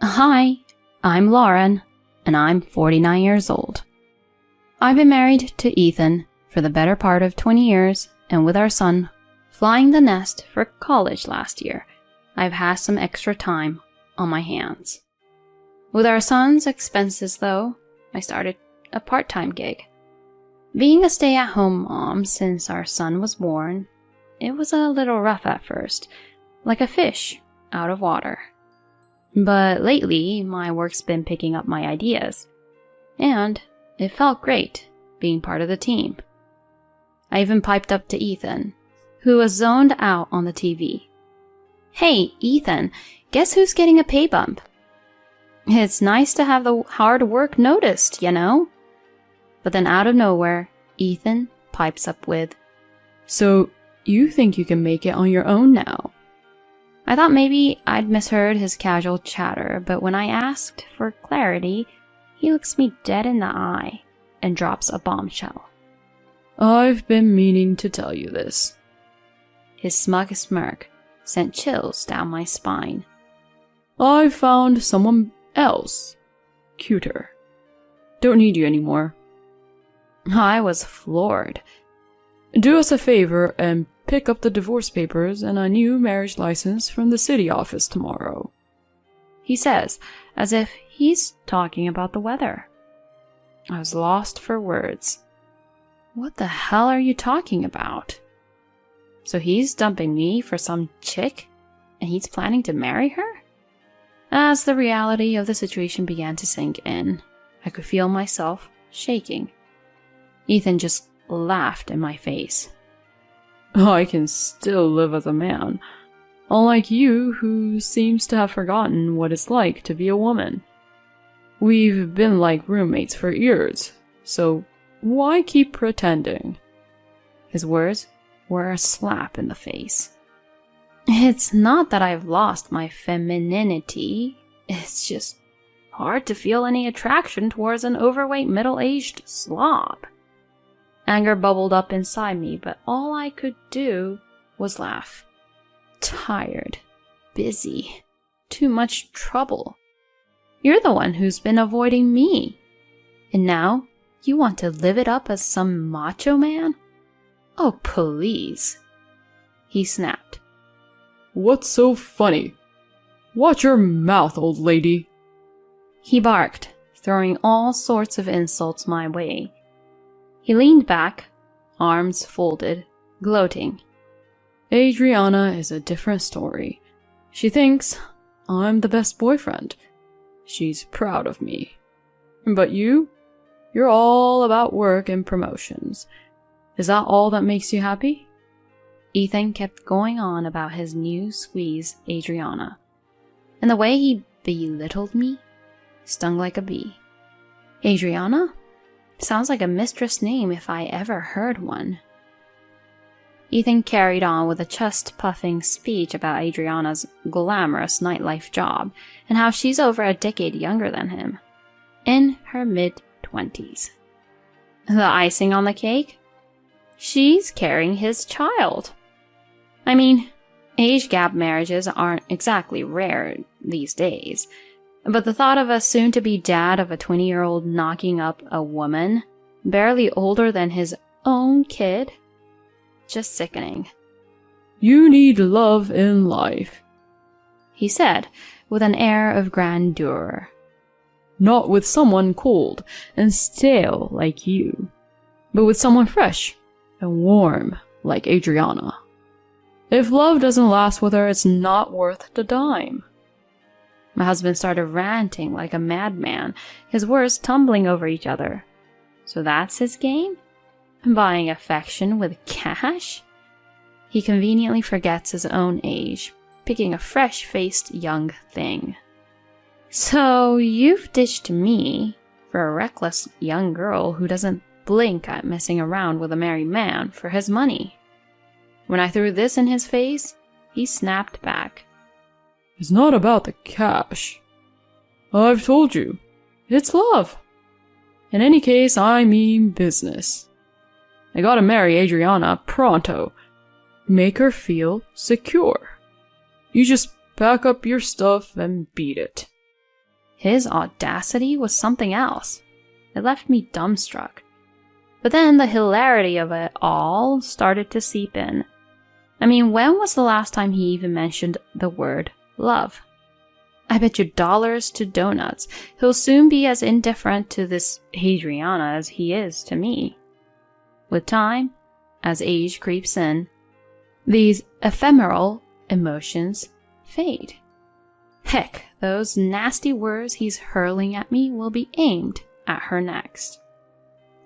Hi, I'm Lauren, and I'm 49 years old. I've been married to Ethan for the better part of 20 years, and with our son flying the nest for college last year, I've had some extra time on my hands. With our son's expenses, though, I started a part-time gig. Being a stay-at-home mom since our son was born, it was a little rough at first, like a fish out of water. But lately, my work's been picking up my ideas, and it felt great being part of the team. I even piped up to Ethan, who was zoned out on the TV. Hey, Ethan, guess who's getting a pay bump? It's nice to have the hard work noticed, you know? But then out of nowhere, Ethan pipes up with, "So, you think you can make it on your own now?" I thought maybe I'd misheard his casual chatter, but when I asked for clarity, he looks me dead in the eye and drops a bombshell. "I've been meaning to tell you this." His smug smirk sent chills down my spine. "I found someone else, cuter. Don't need you anymore." I was floored. "Do us a favor and pick up the divorce papers and a new marriage license from the city office tomorrow," he says, as if he's talking about the weather. I was lost for words. What the hell are you talking about? So he's dumping me for some chick, and he's planning to marry her? As the reality of the situation began to sink in, I could feel myself shaking. Ethan just laughed in my face. "I can still live as a man, unlike you, who seems to have forgotten what it's like to be a woman. We've been like roommates for years, so why keep pretending?" His words were a slap in the face. It's not that I've lost my femininity, it's just hard to feel any attraction towards an overweight middle-aged slob. Anger bubbled up inside me, but all I could do was laugh. Tired, busy, too much trouble. You're the one who's been avoiding me. And now you want to live it up as some macho man? Oh, please. He snapped. "What's so funny? Watch your mouth, old lady." He barked, throwing all sorts of insults my way. He leaned back, arms folded, gloating. "Adriana is a different story. She thinks I'm the best boyfriend. She's proud of me. But you're all about work and promotions. Is that all that makes you happy?" Ethan kept going on about his new squeeze, Adriana, and the way he belittled me stung like a bee. Adriana? Sounds like a mistress name if I ever heard one. Ethan carried on with a chest-puffing speech about Adriana's glamorous nightlife job and how she's over a decade younger than him, in her mid-20s. The icing on the cake? She's carrying his child. I mean, age gap marriages aren't exactly rare these days, but the thought of a soon-to-be dad of a 20-year-old knocking up a woman barely older than his own kid? Just sickening. "You need love in life," he said, with an air of grandeur. "Not with someone cold and stale like you, but with someone fresh and warm like Adriana. If love doesn't last with her, it's not worth the dime." My husband started ranting like a madman, his words tumbling over each other. So that's his game? Buying affection with cash? He conveniently forgets his own age, picking a fresh-faced young thing. "So you've ditched me for a reckless young girl who doesn't blink at messing around with a married man for his money." When I threw this in his face, he snapped back. "It's not about the cash. I've told you, it's love. In any case, I mean business. I gotta marry Adriana pronto. Make her feel secure. You just pack up your stuff and beat it." His audacity was something else. It left me dumbstruck. But then the hilarity of it all started to seep in. I mean, when was the last time he even mentioned the word love? I bet you dollars to donuts he'll soon be as indifferent to this Adriana as he is to me. With time, as age creeps in, these ephemeral emotions fade. Heck, those nasty words he's hurling at me will be aimed at her next.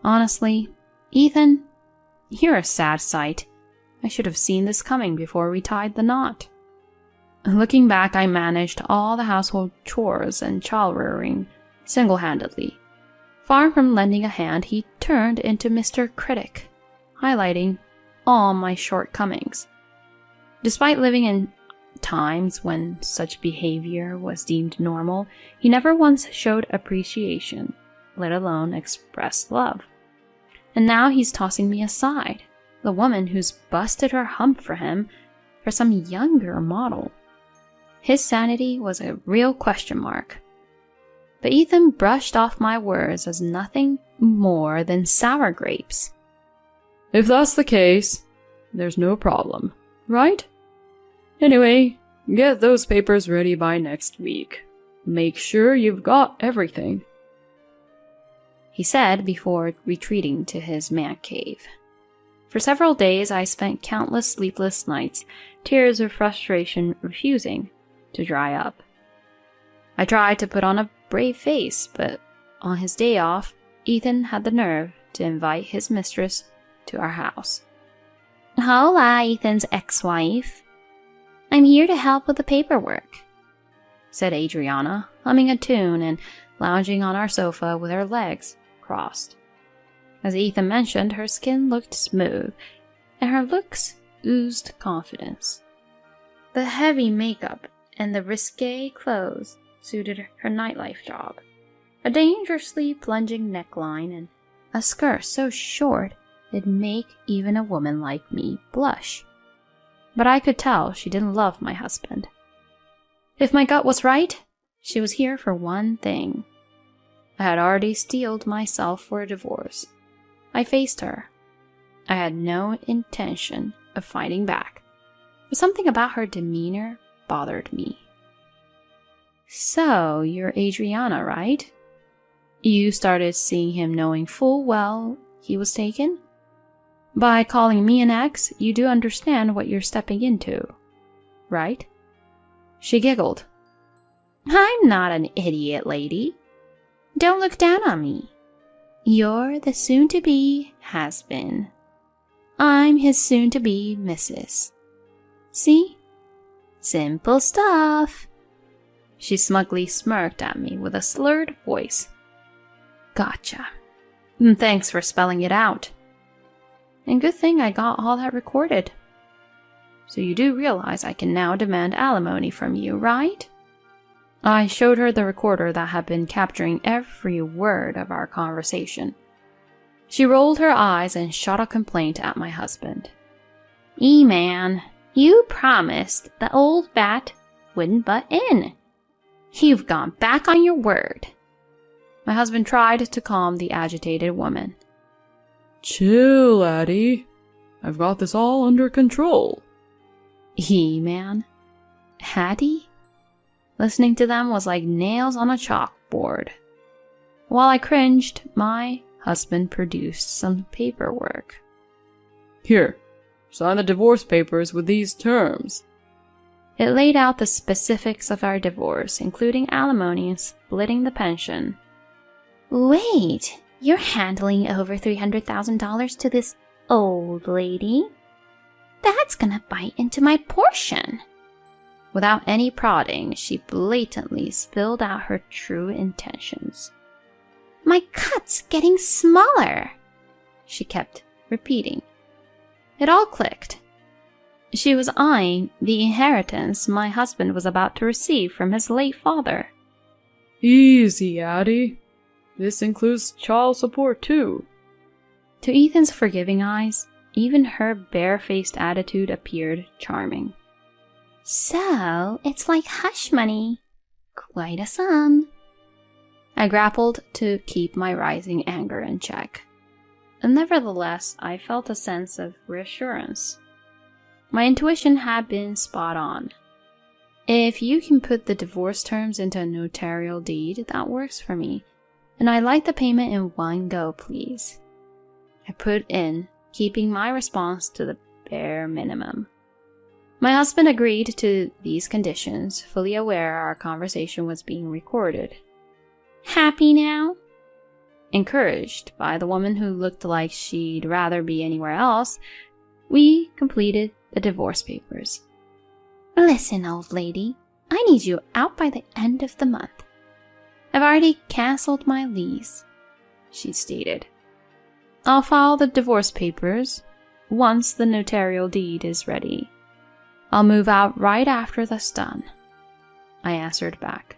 Honestly, Ethan, you're a sad sight. I should have seen this coming before we tied the knot. Looking back, I managed all the household chores and child rearing single-handedly. Far from lending a hand, he turned into Mr. Critic, highlighting all my shortcomings. Despite living in times when such behavior was deemed normal, he never once showed appreciation, let alone expressed love. And now he's tossing me aside, the woman who's busted her hump for him, for some younger model. His sanity was a real question mark. But Ethan brushed off my words as nothing more than sour grapes. If that's the case, there's no problem, right? Anyway, get those papers ready by next week. Make sure you've got everything, he said before retreating to his man cave. For several days I spent countless sleepless nights, tears of frustration refusing to dry up. I tried to put on a brave face, but on his day off, Ethan had the nerve to invite his mistress to our house. Hola, Ethan's ex-wife. I'm here to help with the paperwork, said Adriana, humming a tune and lounging on our sofa with her legs crossed. As Ethan mentioned, her skin looked smooth, and her looks oozed confidence. The heavy makeup and the risque clothes suited her nightlife job. A dangerously plunging neckline and a skirt so short it'd make even a woman like me blush. But I could tell she didn't love my husband. If my gut was right, she was here for one thing. I had already steeled myself for a divorce. I faced her. I had no intention of fighting back, but something about her demeanor bothered me. So, you're Adriana, right? You started seeing him knowing full well he was taken? By calling me an ex, you do understand what you're stepping into, right? She giggled. I'm not an idiot, lady. Don't look down on me. You're the soon-to-be has-been. I'm his soon-to-be missus. See? Simple stuff. She smugly smirked at me with a slurred voice. Gotcha. Thanks for spelling it out. And good thing I got all that recorded. So you do realize I can now demand alimony from you, right? I showed her the recorder that had been capturing every word of our conversation. She rolled her eyes and shot a complaint at my husband. E-man, you promised the old bat wouldn't butt in. You've gone back on your word. My husband tried to calm the agitated woman. Chill, laddie. I've got this all under control. E-man? Hattie? Listening to them was like nails on a chalkboard. While I cringed, my husband produced some paperwork. Here, sign the divorce papers with these terms. It laid out the specifics of our divorce, including alimony and splitting the pension. Wait, you're handling over $300,000 to this old lady? That's gonna bite into my portion. Without any prodding, she blatantly spilled out her true intentions. My cut's getting smaller, she kept repeating. It all clicked. She was eyeing the inheritance my husband was about to receive from his late father. Easy, Addie. This includes child support, too. To Ethan's forgiving eyes, even her barefaced attitude appeared charming. So, it's like hush money. Quite a sum. I grappled to keep my rising anger in check. And nevertheless, I felt a sense of reassurance. My intuition had been spot on. If you can put the divorce terms into a notarial deed, that works for me. And I'd like the payment in one go, please. I put in, keeping my response to the bare minimum. My husband agreed to these conditions, fully aware our conversation was being recorded. Happy now? Encouraged by the woman who looked like she'd rather be anywhere else, we completed the divorce papers. Listen, old lady, I need you out by the end of the month. I've already cancelled my lease, she stated. I'll file the divorce papers once the notarial deed is ready. I'll move out right after that's done, I answered back.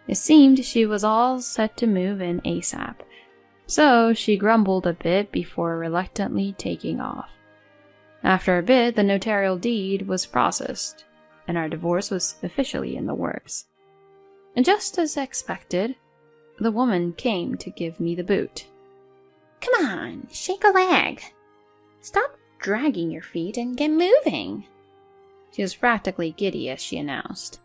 It seemed she was all set to move in ASAP, so she grumbled a bit before reluctantly taking off. After a bit, the notarial deed was processed, and our divorce was officially in the works. And just as expected, the woman came to give me the boot. Come on, shake a leg. Stop dragging your feet and get moving. She was practically giddy as she announced.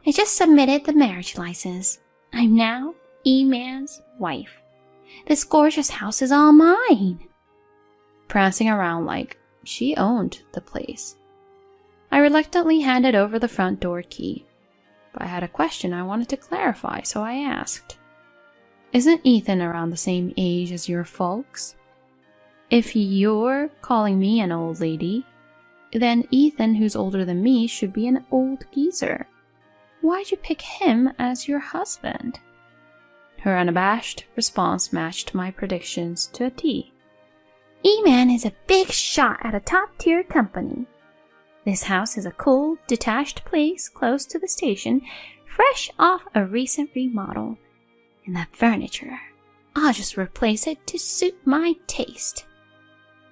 I just submitted the marriage license. I'm now E-Man's wife. This gorgeous house is all mine. Prancing around like she owned the place. I reluctantly handed over the front door key, but I had a question I wanted to clarify, so I asked. Isn't Ethan around the same age as your folks? If you're calling me an old lady, then Ethan, who's older than me, should be an old geezer. Why'd you pick him as your husband? Her unabashed response matched my predictions to a T. E-Man is a big shot at a top-tier company. This house is a cool, detached place close to the station, fresh off a recent remodel. And that furniture, I'll just replace it to suit my taste.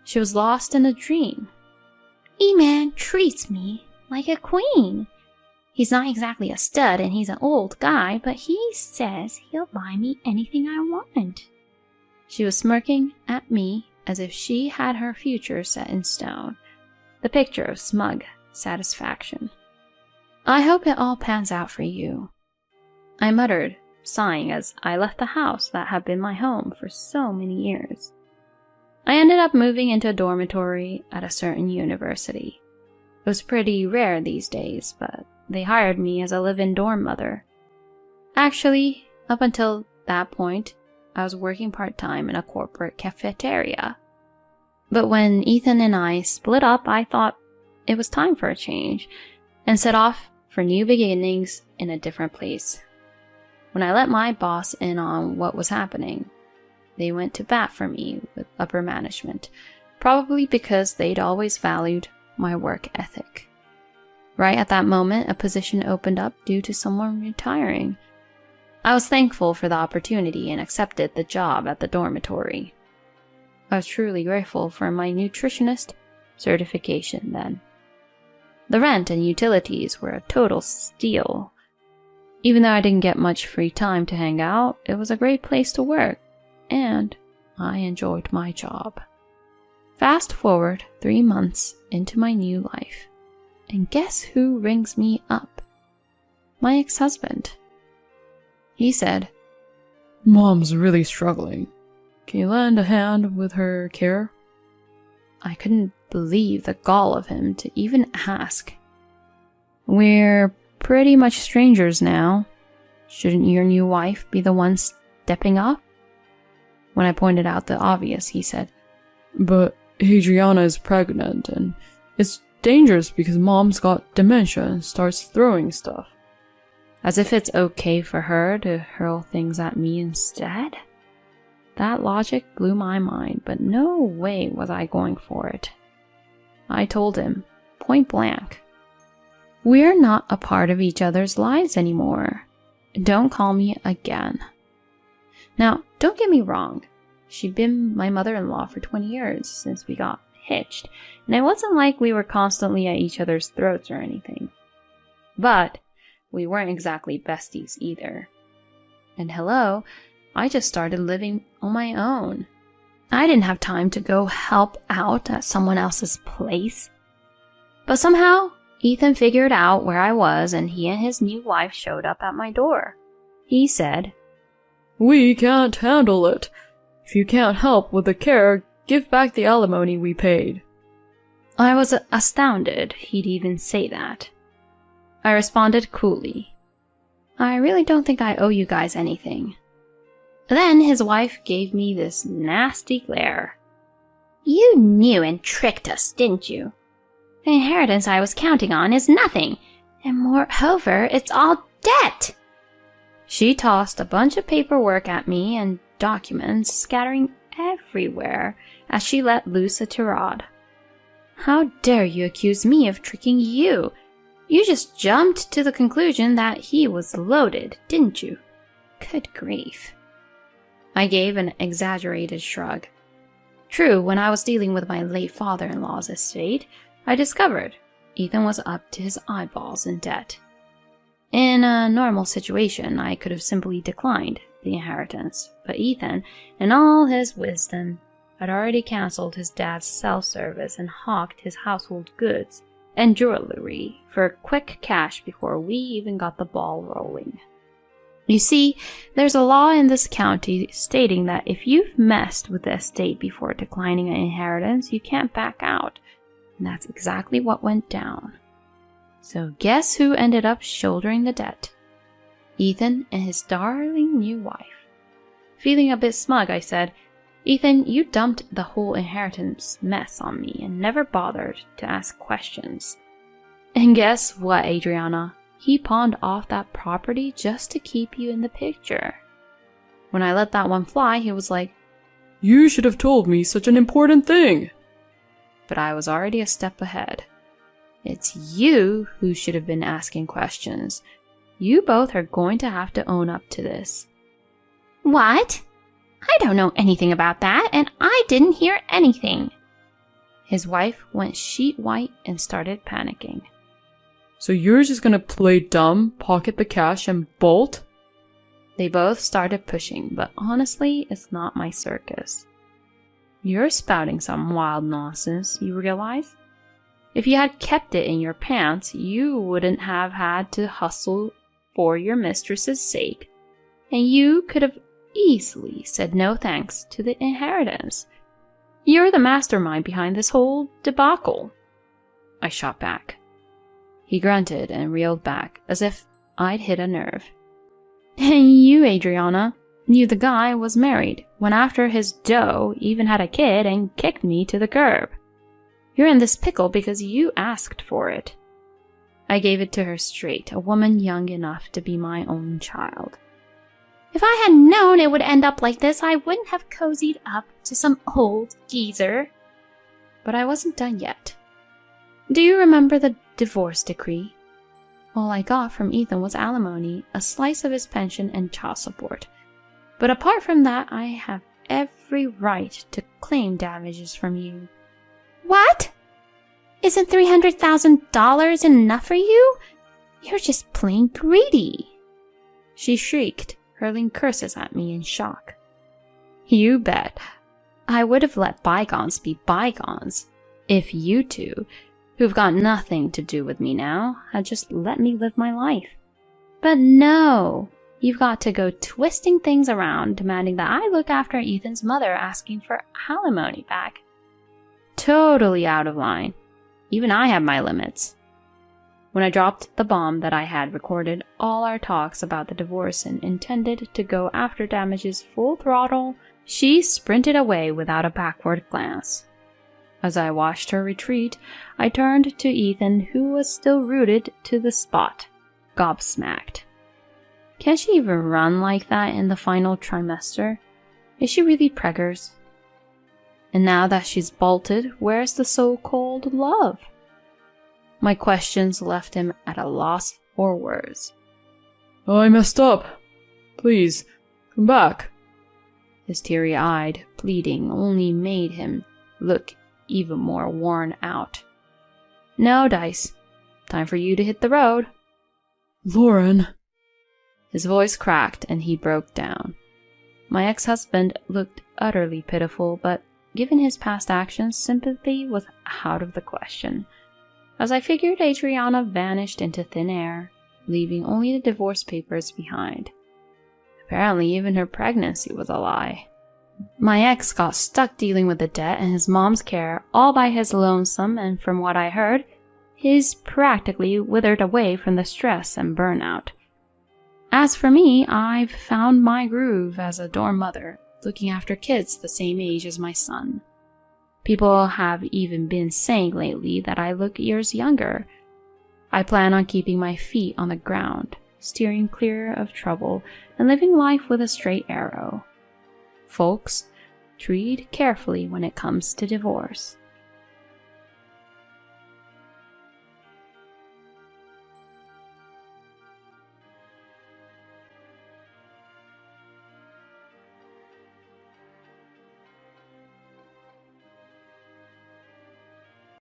She was lost in a dream. E-Man treats me like a queen. He's not exactly a stud and he's an old guy, but he says he'll buy me anything I want. She was smirking at me as if she had her future set in stone, the picture of smug satisfaction. I hope it all pans out for you, I muttered, sighing as I left the house that had been my home for so many years. I ended up moving into a dormitory at a certain university. It was pretty rare these days, but they hired me as a live-in dorm mother. Actually, up until that point, I was working part-time in a corporate cafeteria. But when Ethan and I split up, I thought it was time for a change and set off for new beginnings in a different place. When I let my boss in on what was happening, they went to bat for me with upper management, probably because they'd always valued my work ethic. Right at that moment, a position opened up due to someone retiring. I was thankful for the opportunity and accepted the job at the dormitory. I was truly grateful for my nutritionist certification then. The rent and utilities were a total steal. Even though I didn't get much free time to hang out, it was a great place to work, and I enjoyed my job. Fast forward 3 months into my new life, and guess who rings me up? My ex-husband. He said, "Mom's really struggling. Can you lend a hand with her care?" I couldn't believe the gall of him to even ask. "We're pretty much strangers now. Shouldn't your new wife be the one stepping up?" When I pointed out the obvious, he said, "But Adriana is pregnant and it's dangerous because Mom's got dementia and starts throwing stuff." As if it's okay for her to hurl things at me instead? That logic blew my mind, but no way was I going for it. I told him, point blank, "We're not a part of each other's lives anymore. Don't call me again." Now, don't get me wrong. She'd been my mother-in-law for 20 years since we got hitched, and it wasn't like we were constantly at each other's throats or anything. But we weren't exactly besties either. And hello, I just started living on my own. I didn't have time to go help out at someone else's place. But somehow, Ethan figured out where I was and he and his new wife showed up at my door. He said, "We can't handle it. If you can't help with the care, give back the alimony we paid." I was astounded he'd even say that. I responded coolly, "I really don't think I owe you guys anything." Then his wife gave me this nasty glare. "You knew and tricked us, didn't you? The inheritance I was counting on is nothing, and moreover, it's all debt." She tossed a bunch of paperwork at me and documents scattering everywhere as she let loose a tirade. "How dare you accuse me of tricking you? You just jumped to the conclusion that he was loaded, didn't you? Good grief." I gave an exaggerated shrug. True, when I was dealing with my late father-in-law's estate, I discovered Ethan was up to his eyeballs in debt. In a normal situation, I could have simply declined the inheritance, but Ethan, in all his wisdom, had already cancelled his dad's self-service and hawked his household goods and jewelry for quick cash before we even got the ball rolling. You see, there's a law in this county stating that if you've messed with the estate before declining an inheritance, you can't back out. And that's exactly what went down. So guess who ended up shouldering the debt? Ethan and his darling new wife. Feeling a bit smug, I said, "Ethan, you dumped the whole inheritance mess on me and never bothered to ask questions. And guess what, Adriana? He pawned off that property just to keep you in the picture." When I let that one fly, he was like, "You should have told me such an important thing." But I was already a step ahead. "It's you who should have been asking questions. You both are going to have to own up to this." "What? I don't know anything about that, and I didn't hear anything." His wife went sheet white and started panicking. "So you're just gonna play dumb, pocket the cash, and bolt?" They both started pushing, but honestly, it's not my circus. "You're spouting some wild nonsense, you realize? If you had kept it in your pants, you wouldn't have had to hustle for your mistress's sake, and you could have easily said no thanks to the inheritance. You're the mastermind behind this whole debacle." I shot back. He grunted and reeled back, as if I'd hit a nerve. "And you, Adriana, knew the guy was married, went after his dough, even had a kid, and kicked me to the curb. You're in this pickle because you asked for it." I gave it to her straight, a woman young enough to be my own child. "If I had known it would end up like this, I wouldn't have cozied up to some old geezer." But I wasn't done yet. "Do you remember the divorce decree? All I got from Ethan was alimony, a slice of his pension, and child support. But apart from that, I have every right to claim damages from you." "What? Isn't $300,000 enough for you? You're just plain greedy," she shrieked, hurling curses at me in shock. "You bet. I would have let bygones be bygones if you two, who've got nothing to do with me now, had just let me live my life. But no, you've got to go twisting things around, demanding that I look after Ethan's mother, asking for alimony back. Totally out of line. Even I have my limits." When I dropped the bomb that I had recorded all our talks about the divorce and intended to go after damages full throttle, she sprinted away without a backward glance. As I watched her retreat, I turned to Ethan, who was still rooted to the spot, gobsmacked. Can she even run like that in the final trimester? Is she really preggers? And now that she's bolted, where's the so-called love? My questions left him at a loss for words. "I messed up. Please, come back." His teary-eyed pleading only made him look even more worn out. "No, Dice. Time for you to hit the road." "Lauren." His voice cracked and he broke down. My ex-husband looked utterly pitiful, but given his past actions, sympathy was out of the question. As I figured, Adriana vanished into thin air, leaving only the divorce papers behind. Apparently, even her pregnancy was a lie. My ex got stuck dealing with the debt and his mom's care all by his lonesome, and from what I heard, he's practically withered away from the stress and burnout. As for me, I've found my groove as a dorm mother, looking after kids the same age as my son. People have even been saying lately that I look years younger. I plan on keeping my feet on the ground, steering clear of trouble, and living life with a straight arrow. Folks, tread carefully when it comes to divorce.